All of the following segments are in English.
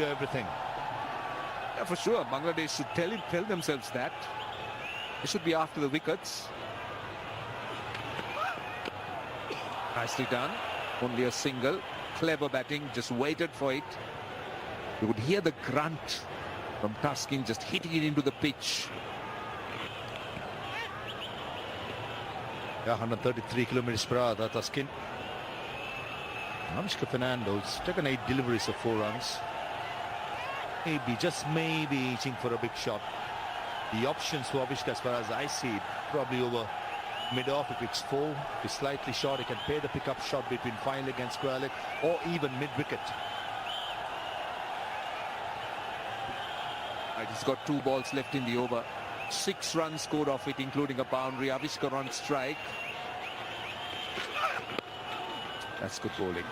everything. Yeah, for sure. Bangladesh should tell themselves that. They should be after the wickets. Nicely done. Only a single. Clever batting. Just waited for it. You could hear the grunt from Tuskin just hitting it into the pitch. Yeah, 133 kilometers per hour. That Tuskin. Anushka Fernando's taken 8 deliveries of 4 runs. Maybe, just maybe itching for a big shot. The options for Avishka, as far as I see it, probably over mid-off. If it's 4, if it's slightly short, he can pay the pickup shot between fine leg and square leg, or even mid-wicket. He's got 2 balls left in the over. 6 runs scored off it, including a boundary. Avishka on strike. That's good bowling.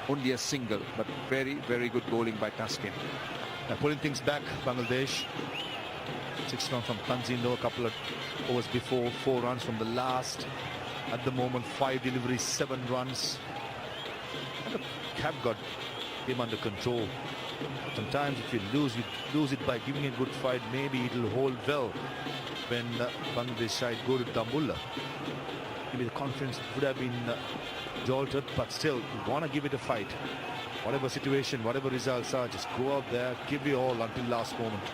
Only a single, but very, very good bowling by Tuskin. Now pulling things back, Bangladesh. 6 runs from Tanzindo, a couple of overs before, 4 runs from the last. At the moment, 5 deliveries, 7 runs. And the have got him under control. Sometimes if you lose it by giving a good fight, maybe it'll hold well when Bangladesh side go to Dambulla. Maybe the confidence would have been jolted, but still, you want to give it a fight. Whatever situation, whatever results are, just go out there, give it all until last moment.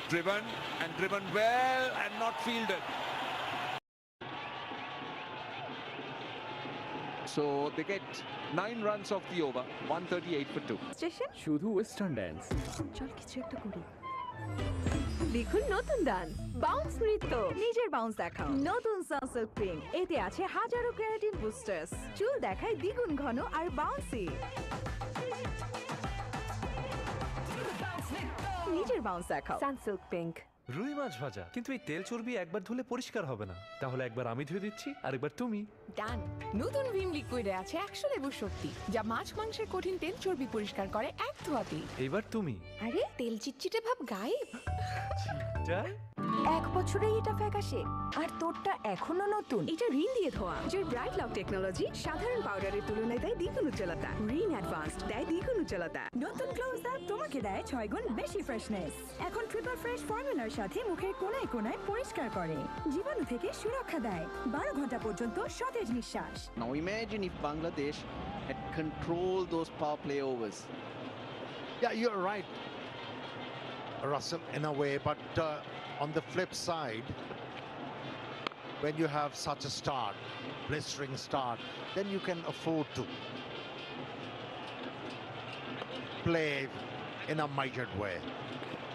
Driven and driven well and not fielded. So they get 9 runs off the over, 138 for 2. Station শুধু western dance. চল কিছু একটা করি। লিখুন নতুন dance bounce নৃত্য নিজের bounce দেখাও নতুন সানসিল্ক পিঙ্ক এতে আছে হাজারো কেরাটিন বুস্টার্স চুল দেখায় দ্বিগুণ ঘন আর বাউন্সি নিজের বাউন্স দেখাও সানসিল্ক পিঙ্ক। রুই মাছ ভাজা, কিন্তু এই তেল চর্বি একবার ধুলে পরিষ্কার হবে না। তাহলে একবার আমি ধুয়ে দিচ্ছি আর একবার তুমি। ডান। নতুন ভিম লিকুইডে আছে 100 লেবুর শক্তি, যা মাছ মাংসের কঠিন তেল চর্বি পরিষ্কার করে এক ধোয়াতেই। এবার তুমি। আরে তেল চিটচিটে ভাব গায়েব। যাই 1 বছরেই এটা ফ্যাকাশে আর তোরটা এখনো নতুন। এটা রিন দিয়ে ধোয়া, যার ব্রাইট লক টেকনোলজি সাধারণ পাউডারের তুলনায় দেয় দ্বিগুণ উজ্জ্বলতা। রিন অ্যাডভান্সড দেয় দ্বিগুণ উজ্জ্বলতা। নতুন ক্লোজ আপ তোমাকে দেয় 6 গুণ বেশি ফ্রেশনেস। এখন ট্রিপল ফ্রেশ ফর্মুলার সাথে মুখের কোণায় কোণায় পরিষ্কার করে, জীবাণু থেকে সুরক্ষা দেয়, 12 ঘন্টা পর্যন্ত সতেজ নিঃশ্বাস। Now imagine if Bangladesh had controlled those power play overs. Yeah, you're right, Russell, in a way, but on the flip side, when you have such a start, blistering start, then you can afford to play in a measured way.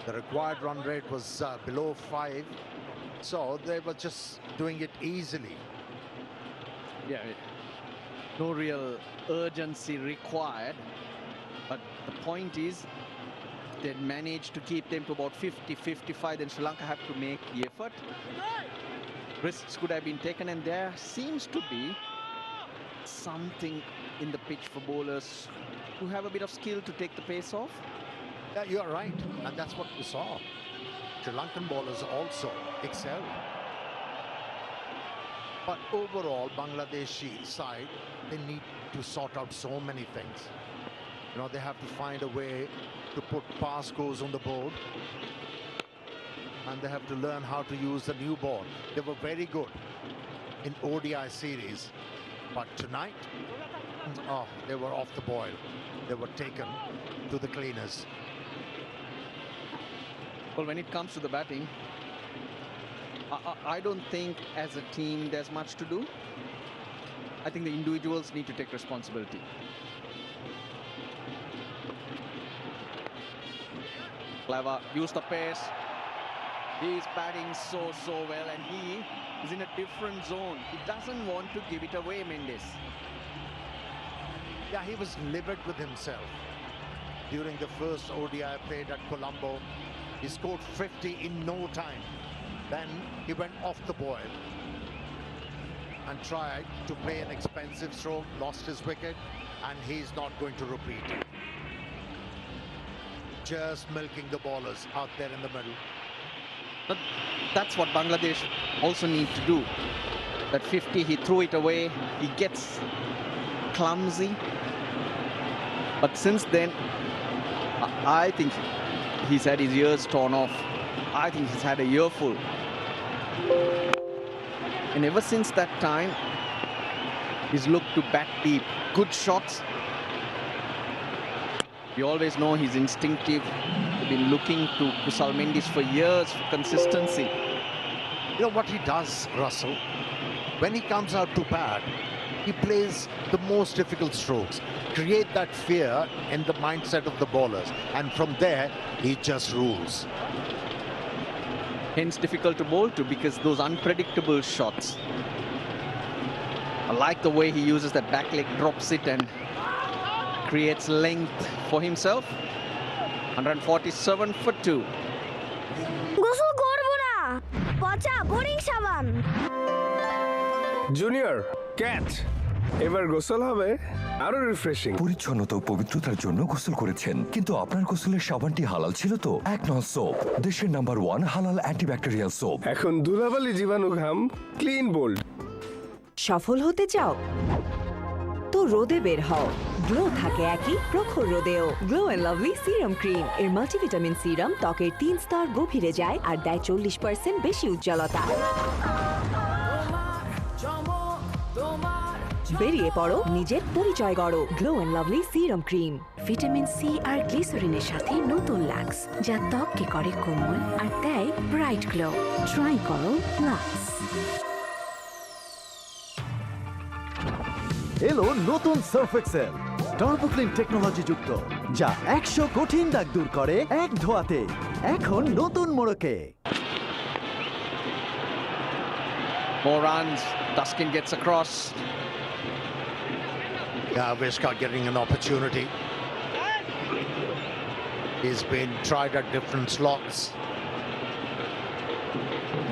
The required run rate was below 5, so they were just doing it easily. Yeah, no real urgency required, but the point is they managed to keep them to about 50-55. Then Sri Lanka have to make the effort. Risks could have been taken, and there seems to be something in the pitch for bowlers who have a bit of skill to take the pace off. Yeah, you're right, and that's what we saw. Sri Lankan bowlers also excelled. But overall, Bangladeshi side, they need to sort out so many things. You know, they have to find a way to put pass scores on the board, and they have to learn how to use the new ball. They were very good in ODI series, but tonight, oh, they were off the boil. They were taken to the cleaners. Well, when it comes to the batting, I don't think as a team there's much to do. I think the individuals need to take responsibility. Clever, use the pace. He's batting so well, and he is in a different zone. He doesn't want to give it away, Mendes. Yeah, he was livid with himself. During the first ODI played at Colombo, he scored 50 in no time. Then he went off the boil and tried to play an expensive stroke, lost his wicket, and he's not going to repeat. Just milking the bowlers out there in the middle. But that's what Bangladesh also need to do. That 50, he threw it away. He gets clumsy. But since then, I think he's had his ears torn off. I think he's had a earful. And ever since that time, he's looked to bat deep. Good shots. You always know he's instinctive. He's been looking to Kusal Mendis for years for consistency. You know what he does, Russell? When he comes out to bat, he plays the most difficult strokes, create that fear in the mindset of the bowlers, and from there he just rules. Hence difficult to bowl to, because those unpredictable shots. I like the way he uses that back leg, drops it and creates length for himself. 147 for 2. গোসল করব না পচা boring সাবান junior catch এবার গোসল হবে আরো refreshing. পরিচ্ছন্নতা ও পবিত্রতার জন্য গোসল করেছেন, কিন্তু আপনার গোসলের সাবানটি হালাল ছিল তো? একনল সোপ, দেশের নাম্বার 1 হালাল অ্যান্টিব্যাকটেরিয়াল সোপ। এখন ধুলাবালি জীবাণু ঘাম ক্লিন বোল্ড। সফল হতে চাও তো রোদে বের হও। গ্লো থাকে একই প্রখর রোদেও। Glow and Lovely serum cream এর মাল্টিভিটামিন সিরাম ত্বকের 3 স্তর গভীরে যায় আর দেয় 40% বেশি উজ্জ্বলতা। বেরিয়ে পড়ো, নিজের পরিচয় গড়ো। Glow and Lovely serum cream vitamin C আর গ্লিসারিনের সাথে নতুন লাক্স, যা ত্বককে করে কোমল আর দেয় ব্রাইট গ্লো। ট্রাই করো লাক্স। এলো নতুন Surf Excel turbo clean technology যুক্ত, যা 100 কঠিন দাগ দূর করে এক ধোয়াতে। এখন নতুন মোড়কে। More runs. Dustin gets across. Viska getting an opportunity. He's been tried at different slots.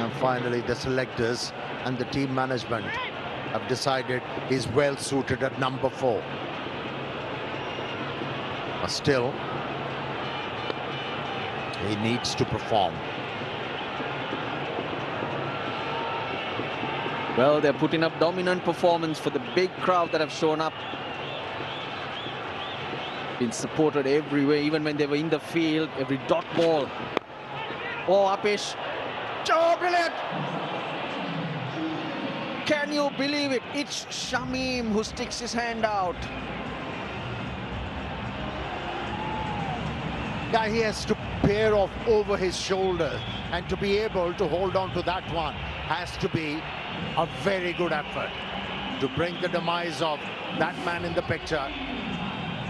And finally the selectors and the team management have decided he's well suited at number 4. But still, he needs to perform. Well, they're putting up dominant performance for the big crowd that have shown up. Been supported everywhere, even when they were in the field, every dot ball. Oh, Apish. Oh, brilliant! Can you believe it? It's Shamim who sticks his hand out. Yeah, he has to pair off over his shoulder, and to be able to hold on to that one has to be a very good effort to bring the demise of that man in the picture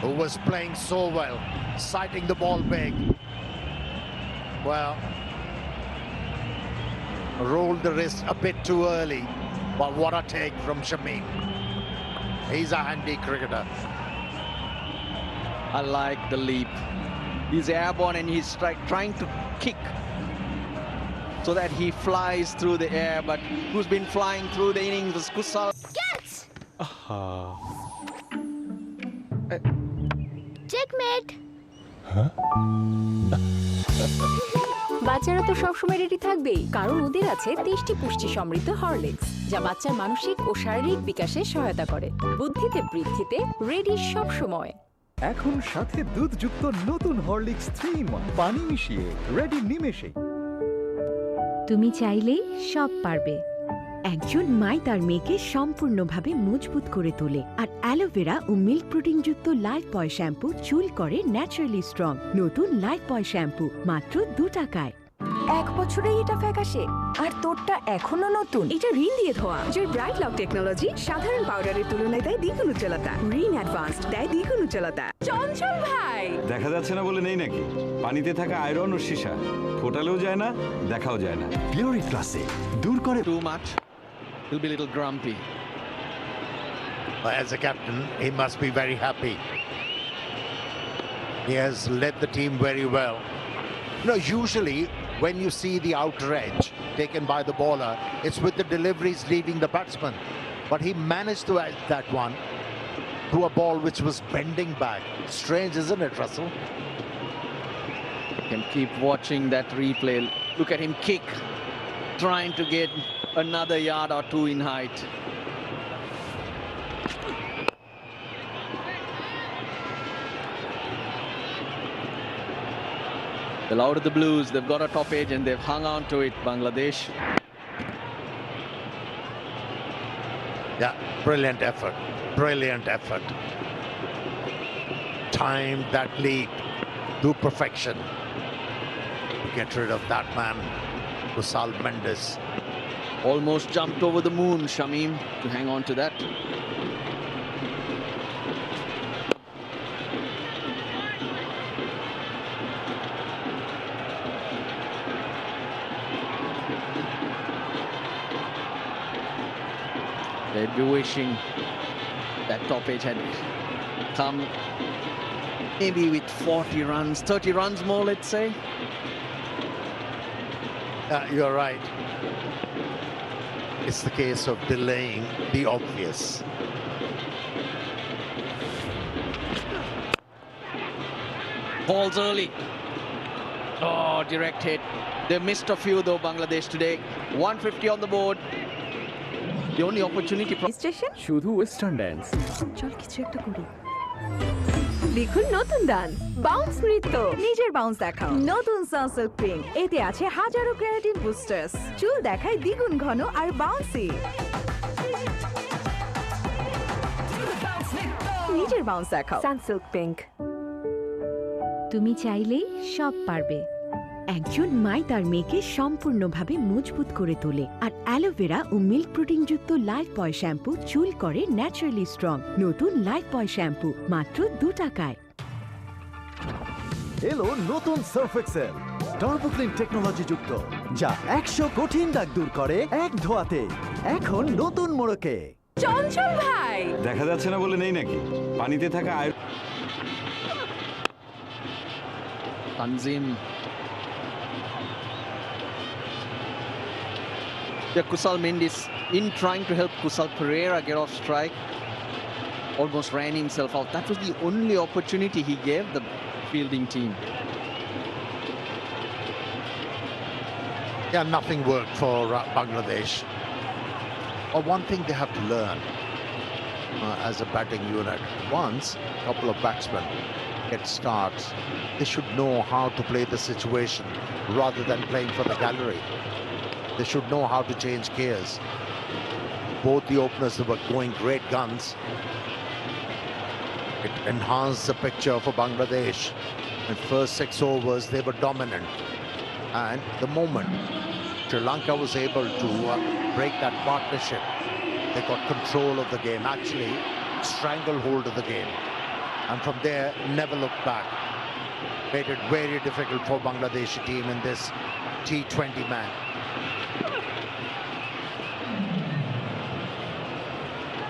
who was playing so well, sighting the ball big. Well, rolled the wrist a bit too early, but what a take from Shamim. He's a handy cricketer. I like the leap. He's airborne and he's trying to kick so that he flies through the air, but who's been flying through the innings was Kusal. Catch checkmate বাচ্চারা তো সবসময় ready থাকবেই, কারণ ওদের আছে 23টি পুষ্টি সমৃদ্ধ Horlicks, যা বাচ্চার মানসিক ও শারীরিক বিকাশে সহায়তা করে। বুদ্ধিতে বৃদ্ধিতে রেডি সব সময়। এখন সাথে দুধযুক্ত নতুন হরলিক্স 3 in 1 পানি মিশিয়ে রেডি নিমেষে। তুমি চাইলেই সব পারবে। একজন মাই তার মেয়েকে সম্পূর্ণভাবে মজবুত করে তোলে, আর অ্যালোভেরা ও মিল্ক প্রোটিন যুক্ত লাইফ বয় শ্যাম্পু চুল করে ন্যাচারালি স্ট্রং। নতুন লাইফ বয় শ্যাম্পু মাত্র 2 টাকায়। 1 বছরেই এটা ফ্যাকাশে, আর তোরটা এখনো নতুন। এটা রিন দিয়ে ধোয়া, যার ব্রাইট লক টেকনোলজি সাধারণ পাউডারের তুলনায় দেয় দ্বিগুণ উজ্জ্বলতা। রিন অ্যাডভান্সড দেয় দ্বিগুণ উজ্জ্বলতা। চঞ্চল ভাই, দেখা যাচ্ছে না বলে নেই নাকি? পানিতে থাকা আয়রন ও সীসা ফোটালেও যায় না, দেখাও যায় না। পিওরি ক্লাসিক দূর করে। Too much, he'll be a little grumpy. As a captain, he must be very happy. He has led the team very well. No, usually when you see the outer edge taken by the bowler, it's with the deliveries leaving the batsman. But he managed to edge that one to a ball which was bending back. Strange, isn't it, Russell? You can keep watching that replay. Look at him kick, trying to get another yard or two in height. Well, out of the blues, they've got a top edge and they've hung on to it, Bangladesh. Yeah, brilliant effort. Brilliant effort. Timed that lead to perfection. Get rid of that man, Kusal Mendes. Almost jumped over the moon, Shamim, to hang on to that. They'd be wishing that top edge had come maybe with 40 runs, 30 runs more, let's say. You're right. It's the case of delaying the obvious. Balls early. Oh, direct hit. They missed a few though, Bangladesh today. 150 on the board. The only opportunity for station শুধু western dance. চল কিছু একটা করি। লিখুন নতুন dance bounce নৃত্য নিজের bounce দেখাও নতুন সানসিল্ক পিঙ্ক এতে আছে হাজারো কেরাটিন বুস্টার্স চুল দেখায় দ্বিগুণ ঘন আর বাউন্সি নিজের বাউন্স দেখাও সানসিল্ক পিঙ্ক তুমি চাইলেই সব পারবে একজন মাই তার মেয়েকে সম্পূর্ণভাবে মজবুত করে তোলে আর অ্যালোভেরা ও মিল্ক প্রোটিন যুক্ত লাইফ বয় শ্যাম্পু চুল করে ন্যাচারালি স্ট্রং নতুন লাইফ বয় শ্যাম্পু মাত্র 2 টাকায় এলো নতুন Surf Excel turbo clean technology যুক্ত যা 100 কঠিন দাগ দূর করে এক ধোয়াতে এখন নতুন মোড়কে চঞ্চল ভাই দেখা যাচ্ছে না বলে নেই নাকি পানিতে থাকা iron Tanzim. Yeah, Kusal Mendes, in trying to help Kusal Pereira get off strike, almost ran himself out. That was the only opportunity he gave the fielding team. Yeah, nothing worked for Bangladesh. But one thing they have to learn as a batting unit, once a couple of batsmen get starts, they should know how to play the situation rather than playing for the gallery. They should know how to change gears. Both the openers were going great guns. It enhanced the picture for Bangladesh. In first 6 overs, they were dominant. And the moment Sri Lanka was able to break that partnership, they got control of the game, actually stranglehold of the game. And from there, never looked back. Made it very difficult for Bangladeshi team in this T20 match.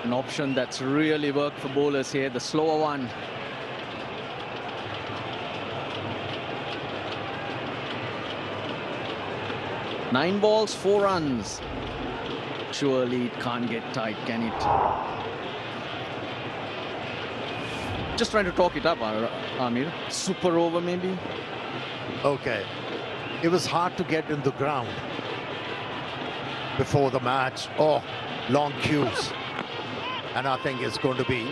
An option that's really worked for bowlers here, the slower one. Nine balls, 4 runs. Surely it can't get tight, can it? Just trying to talk it up, Amir. Super over, maybe? Okay. It was hard to get in the ground before the match. Oh, long queues. And I think it's going to be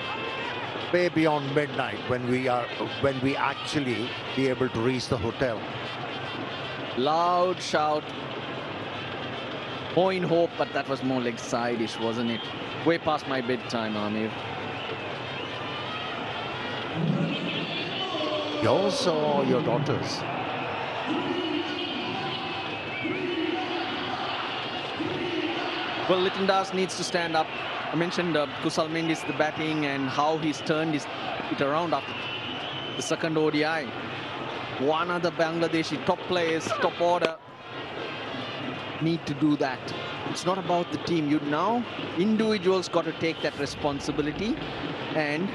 way beyond midnight when we actually be able to reach the hotel. Loud shout. More in hope, but that was more like side-ish, wasn't it? Way past my bedtime, Amir. Yours or your daughter's? Well, Litton Das needs to stand up. I mentioned Kusal Mendes, the batting and how he's turned it around after the second ODI. One other Bangladeshi top players, top order, need to do that. It's not about the team. You now, individuals got to take that responsibility and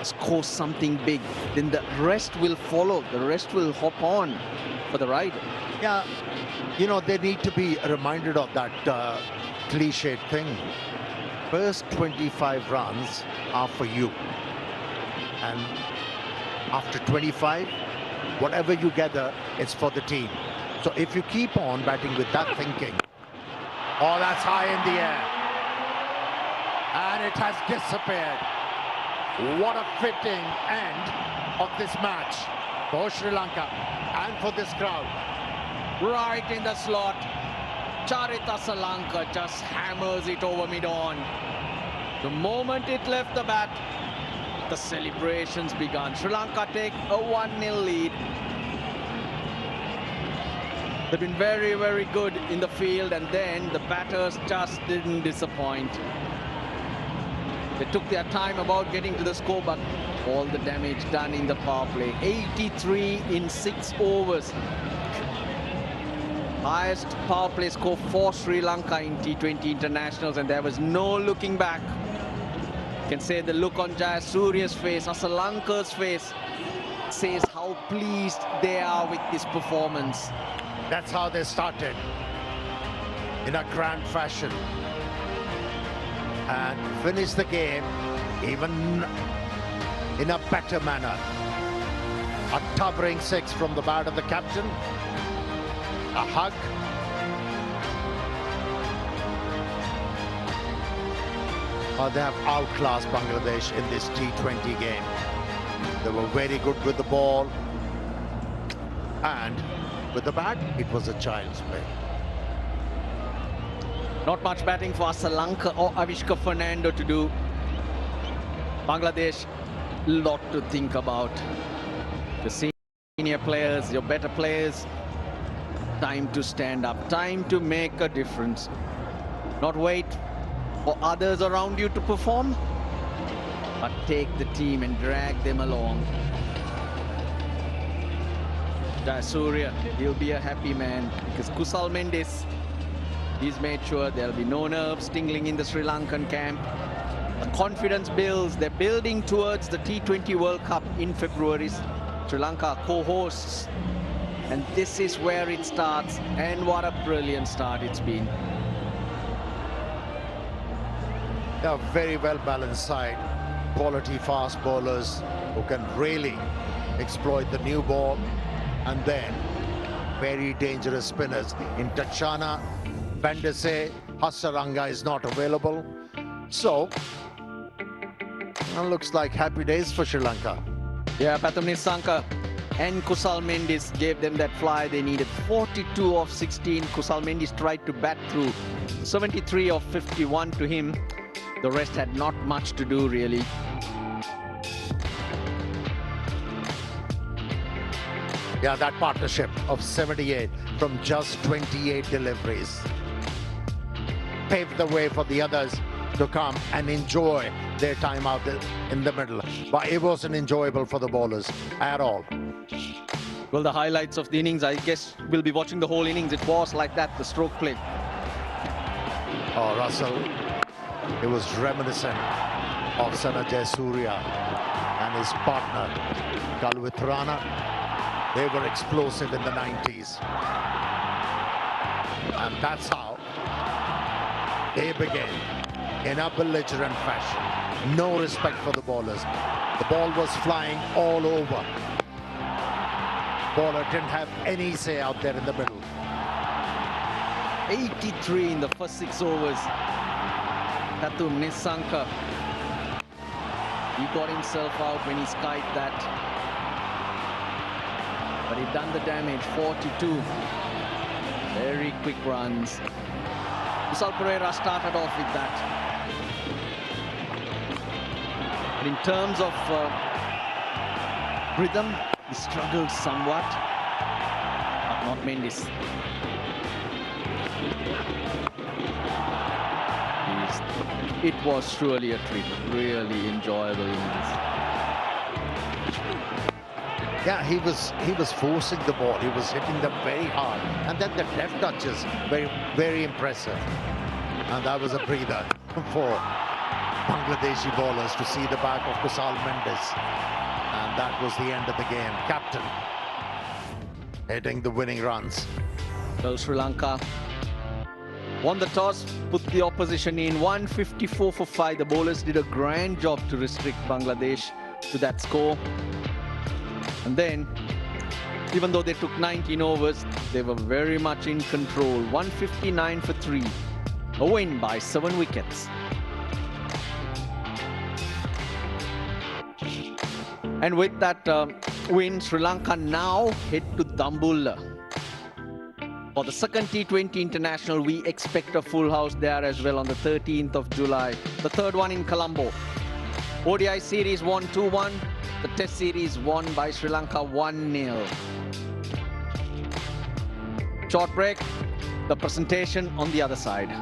score something big. Then the rest will follow. The rest will hop on for the ride. Yeah, you know, they need to be reminded of that cliched thing. First 25 runs are for you. And after 25, Whatever you gather, it's for the team. So if you keep on batting with that thinking, oh, that's high in the air. And it has disappeared. What a fitting end of this match for Sri Lanka and for this crowd. Right in the slot. Charita Salanka just hammers it over mid-on. The moment it left the bat, the celebrations began. Sri Lanka take a 1-0 lead. They've been very, very good in the field, and then the batters just didn't disappoint. They took their time about getting to the score, but all the damage done in the power play. 83 in 6 overs. Highest power play score for Sri Lanka in T20 internationals, and there was no looking back. You can say the look on Jayasuriya's face, Asalanka's face, says how pleased they are with this performance. That's how they started, in a grand fashion, and finished the game even in a better manner. A towering 6 from the bat of the captain, a hug, they have outclassed Bangladesh in this T20 game. They were very good with the ball, and with the bat, it was a child's play. Not much batting for Asalanka or Avishka Fernando to do. Bangladesh, lot to think about. The senior players, your better players, time to stand up, time to make a difference. Not wait for others around you to perform, but take the team and drag them along. Jayasuriya, he'll be a happy man because Kusal Mendes, he's made sure there'll be no nerves tingling in the Sri Lankan camp. The confidence builds. They're building towards the T20 World Cup in February. Sri Lanka co-hosts, and this is where it starts, and what a brilliant start it's been. They're a very well-balanced side, quality fast bowlers who can really exploit the new ball, and then very dangerous spinners. In Tachana, Bandese, Hasaranga is not available. So, looks like happy days for Sri Lanka. Yeah, Pathum Nissanka and Kusal Mendes gave them that fly they needed. 42 of 16. Kusal Mendes tried to bat through. 73 of 51 to him. The rest had not much to do, really. Yeah, that partnership of 78 from just 28 deliveries paved the way for the others to come and enjoy their time out in the middle. But it wasn't enjoyable for the bowlers at all. Well, the highlights of the innings, I guess we'll be watching the whole innings. It was like that, the stroke play. Oh, Russell, it was reminiscent of Sana Jayasuriya and his partner, Kalwithrana. They were explosive in the 90s. And that's how they began, in a belligerent fashion. No respect for the bowlers. The ball was flying all over. Bowler didn't have any say out there in the middle. 83 in the first 6 overs. Pathum Nissanka, he got himself out when he skied that. But he done the damage. 42. Very quick runs. Kusal Perera started off with that. But in terms of rhythm, he struggled somewhat. But not Mendes. It was truly a treat. Really enjoyable innings. Yeah, he was forcing the ball. He was hitting them very hard. And then the left touches, very impressive. And that was a breather for Bangladeshi bowlers to see the back of Kusal Mendes. And that was the end of the game. Captain hitting the winning runs. Well, Sri Lanka won the toss, put the opposition in. 154 for 5. The bowlers did a grand job to restrict Bangladesh to that score. And then Even though they took 19 overs, they were very much in control. 159 for 3. A win by 7 wickets. And with that win, Sri Lanka now head to Dambulla. For the second T20 international, we expect a full house there as well on the 13th of July. The third one in Colombo. ODI series won 2-1. The Test series won by Sri Lanka 1-0. Short break. The presentation on the other side.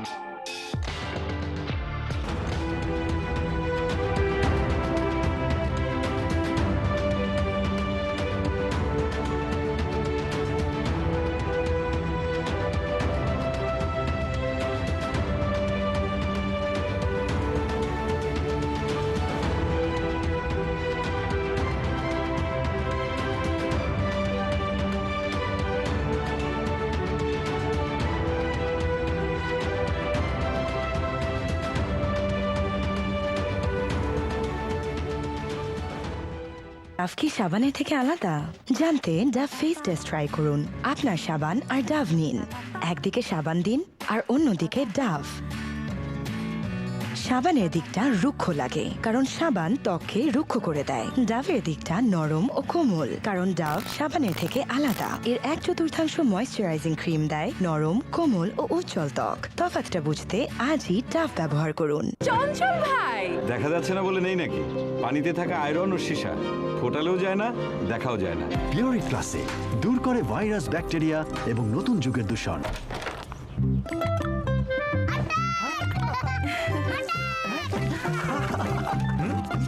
Dove কি সাবানের থেকে আলাদা? জানতে Dove face test try করুন। আপনার সাবান আর Dove নিন, একদিকে সাবান দিন আর অন্যদিকে ডাভ। সাবানের দিকটা রুক্ষ লাগে কারণ সাবান ত্বককে রুক্ষ করে দেয়। ডাভের দিকটা নরম ও কোমল কারণ ডাভ সাবানের থেকে আলাদা। এর 1/4 ময়েশ্চারাইজিং ক্রিম দেয় নরম, কোমল ও উজ্জ্বল ত্বক। তফাৎটা বুঝতে আজই ডাভ ব্যবহার করুন। চঞ্চল ভাই, দেখা যাচ্ছে না বলে নেই নাকি? পানিতে থাকা আয়রন ও সীসা ফোটালেও যায় না, দেখাও যায় না। পিওরি ক্লাসিক দূর করে ভাইরাস, ব্যাকটেরিয়া এবং নতুন যুগের দূষণ।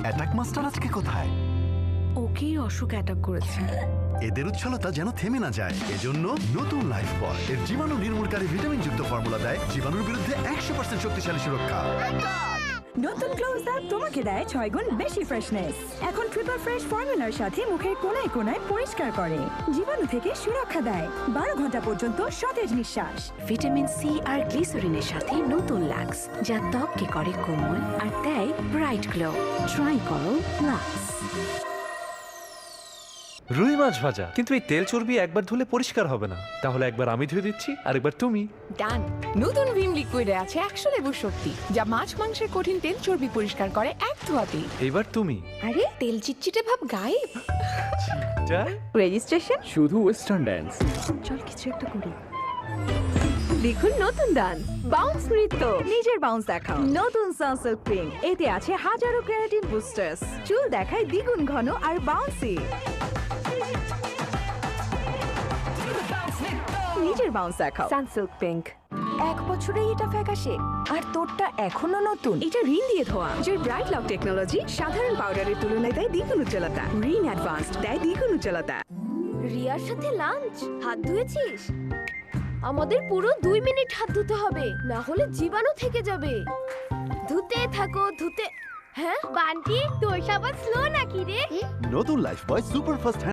অ্যাটাক মাস্টার আজকে কোথায়? ওকেই অসুখ অ্যাটাক করেছে। এদের উচ্ছলতা যেন থেমে না যায়, এজন্য নতুন লাইফ বয় এর জীবাণু নির্মূলকারী ভিটামিন যুক্ত ফর্মুলা দেয় জীবাণুর বিরুদ্ধে 100% শক্তিশালী সুরক্ষা। নতুন ক্লোজ আপ তোমাকে দেয় 6 গুণ বেশি ফ্রেশনেস। এখন ট্রিপল ফ্রেশ ফর্মুলার সাথে মুখের কোনায় কোনায় পরিষ্কার করে, জীবাণু থেকে সুরক্ষা দেয়, 12 ঘন্টা পর্যন্ত সতেজ নিঃশ্বাস। ভিটামিন সি আর গ্লিসারিনের সাথে নতুন লাক্স, যা ত্বককে করে কোমল আর দেয় ব্রাইট গ্লো। ট্রাই করো লাক্স। রুই মাছ ভাজা, কিন্তু এই তেল চর্বি একবার ধুলে পরিষ্কার হবে না, তাহলে একবার আমি ধুয়ে দিচ্ছি আর একবার তুমি। ডান। নতুন ভিম লিকুইডে আছে 100 লেবুর শক্তি, যা মাছ মাংসের কঠিন তেল চর্বি পরিষ্কার করে এক ধোয়াতেই। এবার তুমি। আরে তেল চিটচিটে ভাব গায়েব। রেজিস্ট্রেশন শুধু ওয়েস্টার্ন ড্যান্স। চল কিছু একটা করি। দেখুন নতুন ডান্স বাউন্স নৃত্য, নিজের বাউন্স দেখাও। নতুন সানসিল্ক ক্রিম, এতে আছে হাজারো কেরাটিন বুস্টার্স, চুল দেখায় দ্বিগুণ ঘন আর বাউন্সি। নিজের বাউন্স দেখাও। Sunsilk pink. 1 বছরে এটা ফ্যাকাশে আর তোরটা এখনো নতুন। এটা রিন দিয়ে ধোয়া, যে ব্রাইট লক টেকনোলজি সাধারণ পাউডারের তুলনায় দেয় দ্বিগুণ উজ্জ্বলতা। রিন অ্যাডভান্সড দেয় দ্বিগুণ উজ্জ্বলতা। রিয়ার সাথে লাঞ্চ? হাত ধুয়েছিস? আমাদের পুরো 2 মিনিট হাত ধুতে হবে, না হলে জীবাণু থেকে যাবে। ধুতে থাকো ধুতে। হ্যাঁ বান্টি, তোর সাবান স্লো নাকি রে? নতুন লাইফ বয় সুপার ফাস্ট